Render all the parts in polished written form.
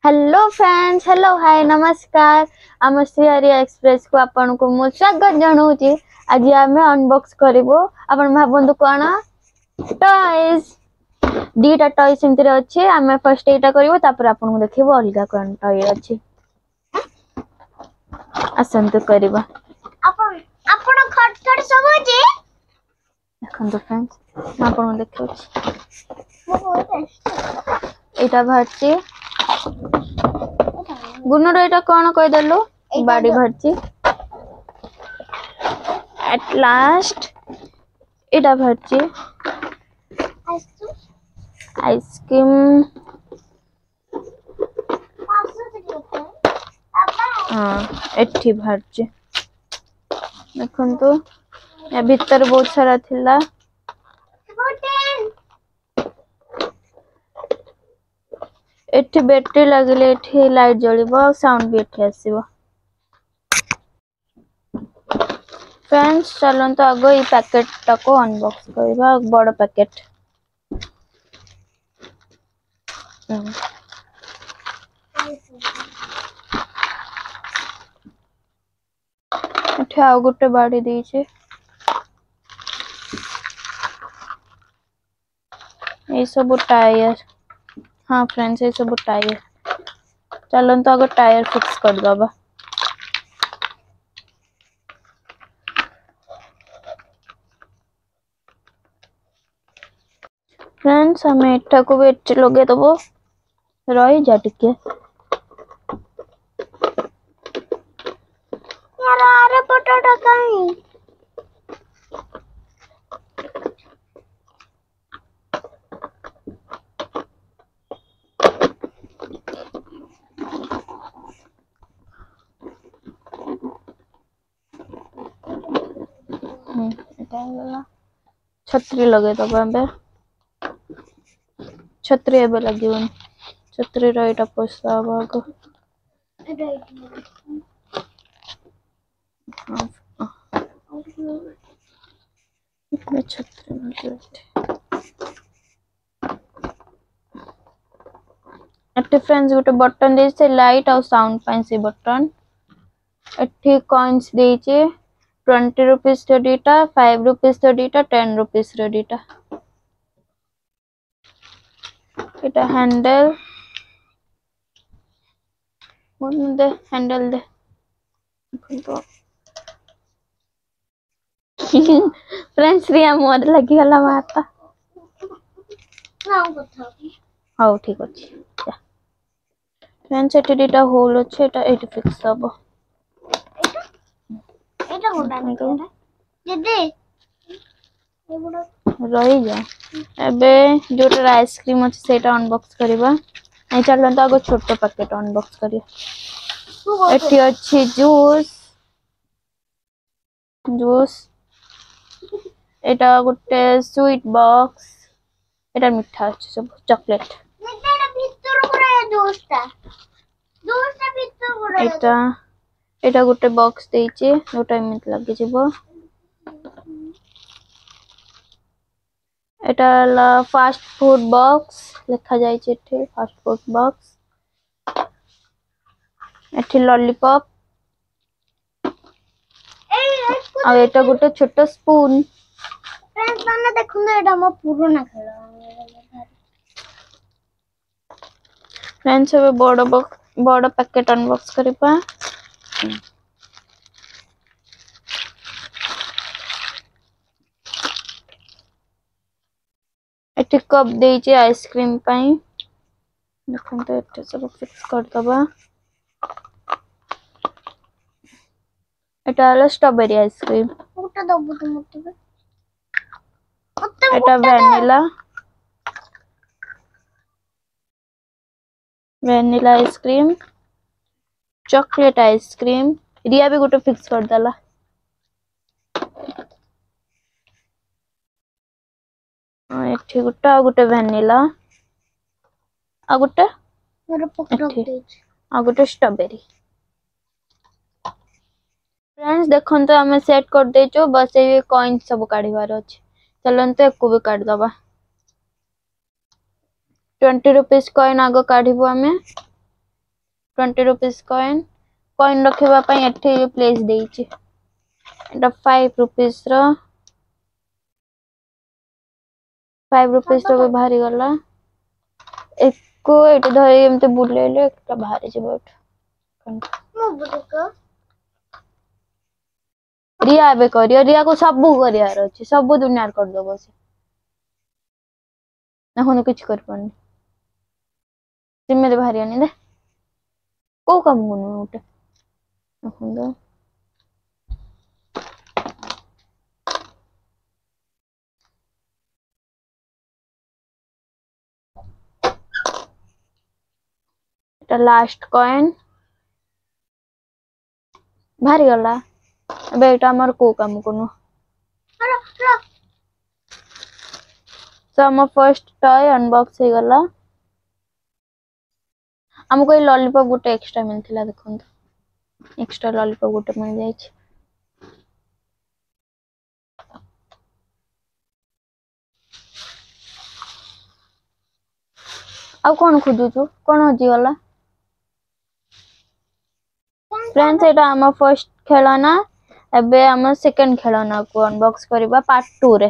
Hello friends, hello hi नमस्कार। आम श्रीहरिया express को आपन को मु स्वागत जनाऊँ। आज आम अनबॉक्स करिवो। आपन भाबंतु कोन टॉयज दीटा टॉय सेमति अच्छे। आम फर्स्ट एटा करिवो तापर आपन को देखिबो अलगा कोन टॉय अच्छे। असंतु करिवो आपन आपन खट खट सब अछि। देखन तो फ्रेंड्स आपन को देखियो एटा भरची गुनर एटा कोन कहि दलो बाडी भरची एट लास्ट एटा भरची आइसक्रीम एठी भरची देखन तो या भीतर बहुत सारा थिला। एठी बैटरी लगले एठी लाइट जळिबो साउंड भी एठी आसीबो। फ्रेंड्स चलन तो आगो ई पैकेट टाको अनबॉक्स करबा बड़ पैकेट। एठी आ गुटे बाडी देइछे ए सब टायर। हाँ फ्रेंड्स ये सब टायर। चलन तो आगो टायर फिक्स कर दबा। फ्रेंड्स हमें एटा को बैटरी लगे दबो रही जा टिके यार आरे पटाटा काई छतरी लगे दबा छतरी एबे लगिवन छतरी राइट अपोस्ता भाग छतरी एठी फ्रेंड्स गोटे बटन देइसे लाइट और साउंड पाइन से बटन। एठी कॉइन्स देइचे 20 रुपीस रे डीटा 5 रुपीस रे डीटा 10 रुपीस रे डीटा। एटा हैंडल मन दे हैंडल दे फ्रेंड्स रिया मोर लगी गला माता हाउ ठीक अछि। फ्रेंड्स एटी डीटा होल अछि एटा एटी फिक्स हबो एटा होडा नहीं दे रही जा एबे जोटर आइसक्रीम अछि सेटा अनबॉक्स करबा। नहीं चलन तो आगो छोटो पैकेट अनबॉक्स करिया। एटी अछि जूस जूस एटा गुटे स्वीट बॉक्स एटा मिठा अछि सब चॉकलेट एटा भीतर पुरा जूसटा भीतर पुरा एटा एटा गुटे बॉक्स देइचे जोटा एमित लागि जेबो। एटा ला फास्ट फूड बॉक्स लिखा जाय छै एठी फास्ट फूड बॉक्स। एठी लॉलीपॉप आ एटा गुटे छोटो स्पून। फ्रेंड्स माने देखुन एटा म पुराना खेला फ्रेंड्स अब बड़ पैकेट अनबॉक्स करबा। एठी कप देइचे आइसक्रीम पाई देखन तो एठी सब फिक्स कर दबा। एटा स्ट्रॉबेरी आइसक्रीम ओटा दबो तो मत एटा वैनिला आइसक्रीम चॉकलेट आइसक्रीम रिया भी गोटे फिक्स कर दला। एठी गोटा आ गोटे वैनिला आ गोटे स्ट्रॉबेरी। फ्रेंड्स देखन तो हमें सेट कर देचो बस ये कॉइन सब काढिबार अछि। चलन तो एको भी काढ दबा। 20 रुपीस कॉइन आगो काढिबो हमें 20 रुपीस कॉइन कॉइन रखिबा पई एठी प्लेस देइछि एटा 5 रुपीस रो 5 रुपीस रो भी भारी गला एको एटा धरि एमते बुलेले एकटा भारी जेबो मो बुलेको रिया बे करियो रिया को सबु करियार अछि सबु दुनिया कर दबो से ना होनो कुछ कर पन जिम्मे भारी आनी दे को काम गुनु उठे ना এটা লাস্ট কয়েন ভারি গলা ଏବେ এটা আমার কো কাম কোন তো আমার ফার্স্ট টয় अनबॉक्स हे गला हमको ये लॉलीपॉप गोटे एक्स्ट्रा मिलथिला देखन एक्स्ट्रा लॉलीपॉप गोटे मिल जाय छै आ कोन खुदु छु कोन होजी गला फ्रेंड्स एटा हम फर्स्ट खेलना एबे हम सेकंड खेलना को अनबॉक्स करबा पार्ट 2 रे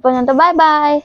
पर्यंत बाय बाय